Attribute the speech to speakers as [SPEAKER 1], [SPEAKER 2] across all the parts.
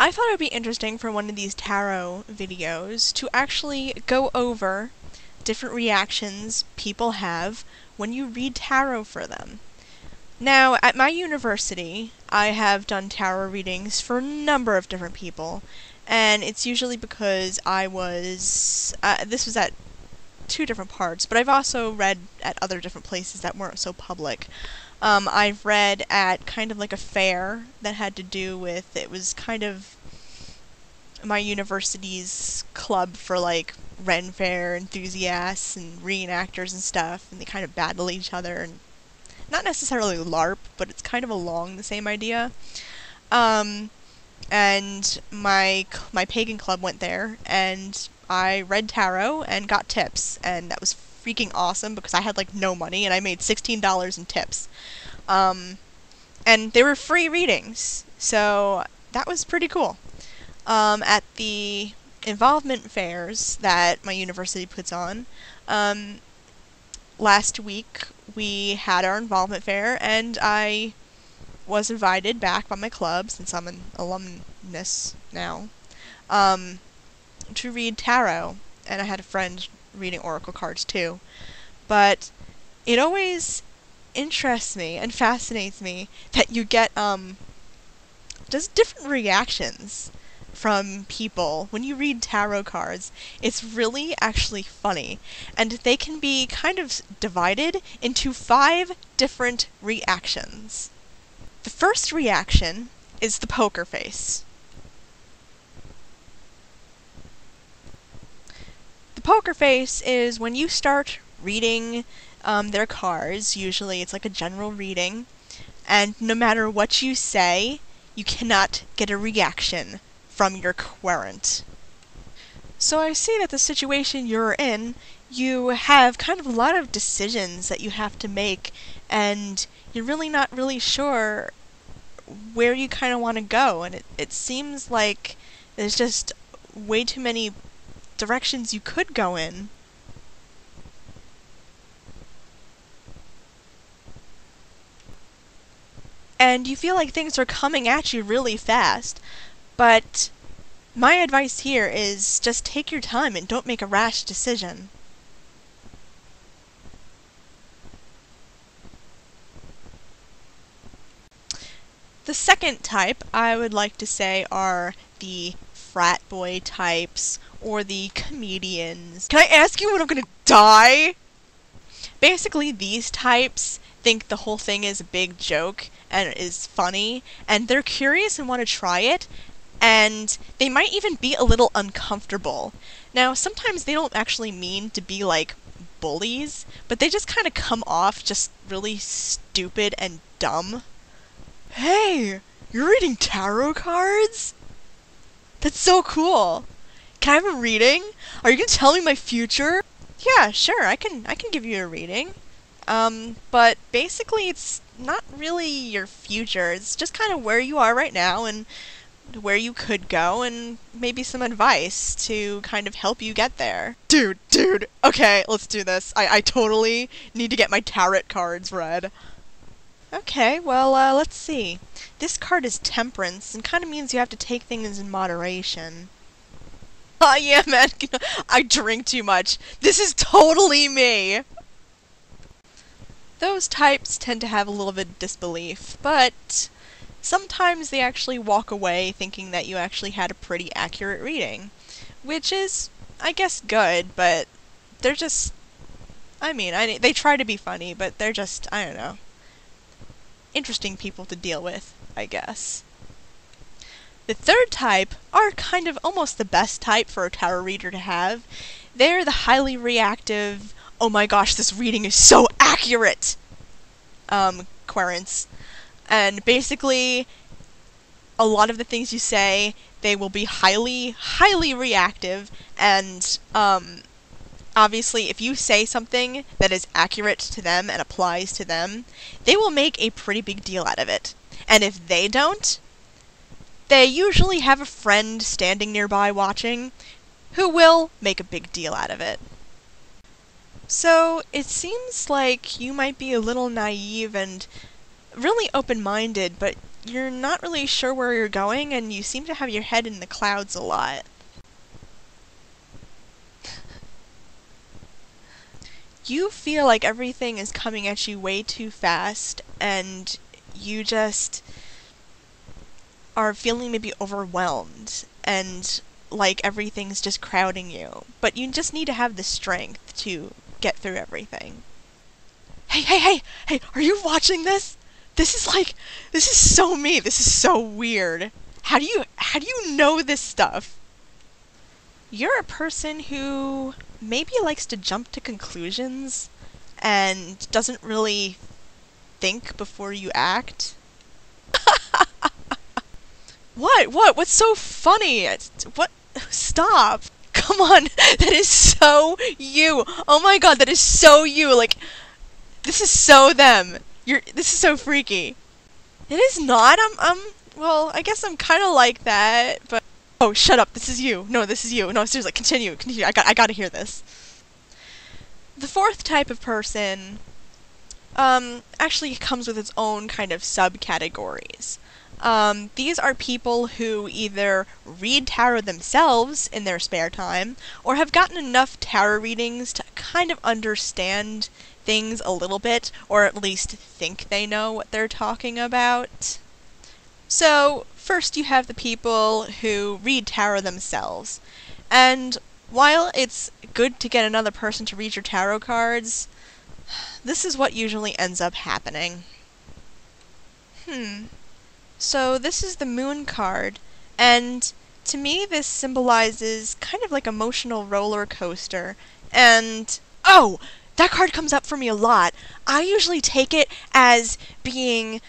[SPEAKER 1] I thought it would be interesting for one of these tarot videos to actually go over different reactions people have when you read tarot for them. Now, at my university, I have done tarot readings for a number of different people, and it's usually because I was, this was at two different parts, but I've also read at other different places that weren't so public. I've read at kind of like a fair that had to do with, it was kind of my university's club for like Ren Fair enthusiasts and reenactors and stuff, and they kind of battle each other, and not necessarily LARP, but it's kind of along the same idea. And my pagan club went there, and I read tarot and got tips, and that was freaking awesome because I had like no money and I made $16 in tips. And they were free readings, so that was pretty cool. At the involvement fairs that my university puts on, last week we had our involvement fair, and I was invited back by my club, since I'm an alumnus now, to read tarot, and I had a friend reading oracle cards too. But it always interests me and fascinates me that you get just different reactions from people when you read tarot cards. It's really actually funny, and they can be kind of divided into 5 different reactions. The first reaction is the poker face. The poker face is when you start reading their cards. Usually it's like a general reading, and no matter what you say, you cannot get a reaction from your querent. So I see that the situation you're in, you have kind of a lot of decisions that you have to make, and you're really not really sure where you kind of want to go, and it seems like there's just way too many directions you could go in. And you feel like things are coming at you really fast, but my advice here is just take your time and don't make a rash decision. The second type I would like to say are the frat boy types, or the comedians. Can I ask you when I'm gonna die? Basically, these types think the whole thing is a big joke and is funny, and they're curious and want to try it, and they might even be a little uncomfortable. Now, sometimes they don't actually mean to be like bullies, but they just kind of come off just really stupid and dumb. Hey, you're reading tarot cards? That's so cool. Can I have a reading? Are you gonna tell me my future? Yeah, sure, I can give you a reading. But basically it's not really your future. It's just kind of where you are right now and where you could go, and maybe some advice to kind of help you get there. Dude, okay, let's do this. I totally need to get my tarot cards read. Okay, well, let's see. This card is Temperance, and kind of means you have to take things in moderation. Oh yeah, man, I drink too much. This is totally me! Those types tend to have a little bit of disbelief, but sometimes they actually walk away thinking that you actually had a pretty accurate reading. Which is, I guess, good, but they're just... they try to be funny, but they're just, I don't know, interesting people to deal with, I guess. The third type are kind of almost the best type for a tarot reader to have. They're the highly reactive, oh my gosh, this reading is so accurate! Querents. And basically, a lot of the things you say, they will be highly reactive, and, obviously, if you say something that is accurate to them and applies to them, they will make a pretty big deal out of it. And if they don't, they usually have a friend standing nearby watching who will make a big deal out of it. So, it seems like you might be a little naive and really open-minded, but you're not really sure where you're going, and you seem to have your head in the clouds a lot. You feel like everything is coming at you way too fast, and you just are feeling maybe overwhelmed, and like everything's just crowding you. But you just need to have the strength to get through everything. Hey, are you watching this? This is so me. This is so weird. How do you know this stuff? You're a person who maybe likes to jump to conclusions and doesn't really think before you act. What? What's so funny? What? Stop. Come on. That is so you. Oh my god, that is so you. Like, this is so them. This is so freaky. It is not. Well, I guess I'm kind of like that, but... Oh, shut up. This is you. No, this is you. No, seriously, continue. I gotta hear this. The fourth type of person, actually comes with its own kind of subcategories. These are people who either read tarot themselves in their spare time, or have gotten enough tarot readings to kind of understand things a little bit, or at least think they know what they're talking about. So, first you have the people who read tarot themselves, and while it's good to get another person to read your tarot cards, this is what usually ends up happening. So this is the Moon card, and to me this symbolizes kind of like emotional roller coaster, and... Oh! That card comes up for me a lot. I usually take it as being,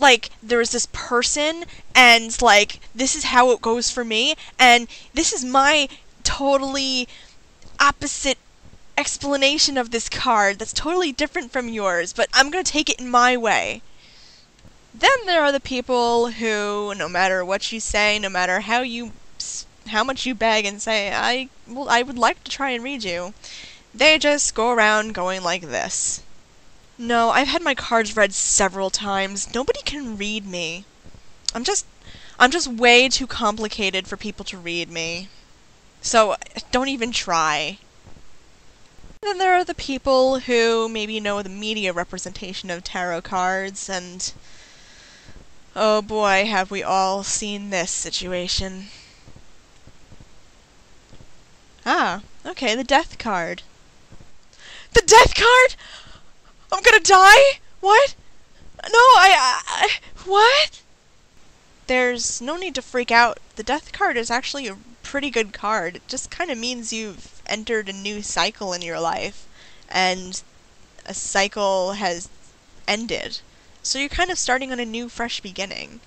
[SPEAKER 1] like, there's this person, and, like, this is how it goes for me, and this is my totally opposite explanation of this card that's totally different from yours, but I'm gonna take it in my way. Then there are the people who, no matter what you say, no matter how much you beg and say, I would like to try and read you, they just go around going like this. No, I've had my cards read several times. Nobody can read me. I'm just way too complicated for people to read me. So, don't even try. Then there are the people who maybe know the media representation of tarot cards, and... oh boy, have we all seen this situation. Ah, okay, the Death card. The Death card?! I'm gonna die?! What?! No, what?! There's no need to freak out. The Death card is actually a pretty good card. It just kind of means you've entered a new cycle in your life, and a cycle has ended. So you're kind of starting on a new, fresh beginning.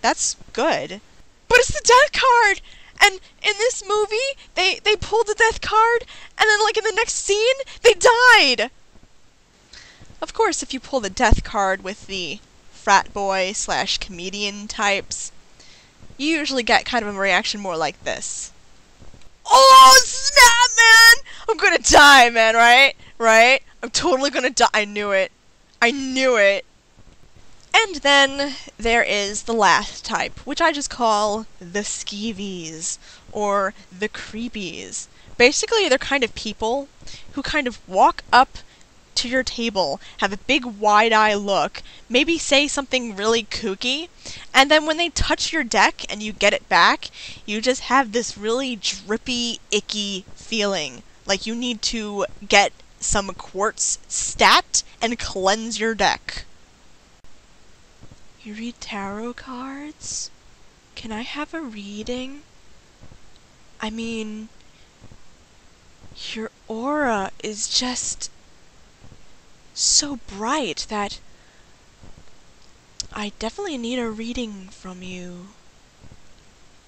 [SPEAKER 1] That's good. But it's the Death card! And in this movie, they pulled the Death card, and then, like, in the next scene, they died! Of course, if you pull the Death card with the frat boy / comedian types, you usually get kind of a reaction more like this. Oh, snap, man! I'm gonna die, man, right? I'm totally gonna die. I knew it. And then there is the last type, which I just call the skeevies, or the creepies. Basically, they're kind of people who kind of walk up to your table, have a big wide-eye look, maybe say something really kooky, and then when they touch your deck and you get it back, you just have this really drippy, icky feeling. Like you need to get some quartz stat and cleanse your deck. You read tarot cards? Can I have a reading? I mean, your aura is just so bright that I definitely need a reading from you.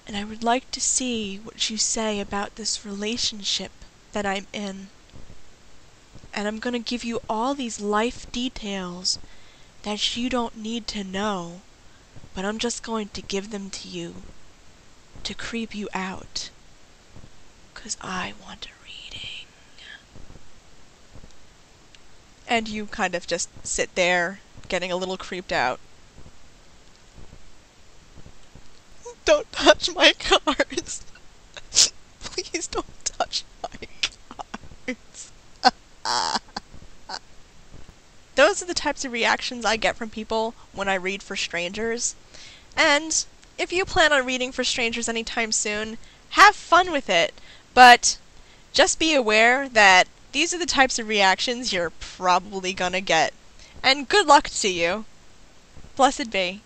[SPEAKER 1] And I would like to see what you say about this relationship that I'm in. And I'm gonna give you all these life details that you don't need to know, but I'm just going to give them to you to creep you out, 'cause I want a reading. And you kind of just sit there, getting a little creeped out. Don't touch my cards. Please don't touch my cards. Those are the types of reactions I get from people when I read for strangers. And if you plan on reading for strangers anytime soon, have fun with it. But just be aware that these are the types of reactions you're probably gonna get. And good luck to you. Blessed be.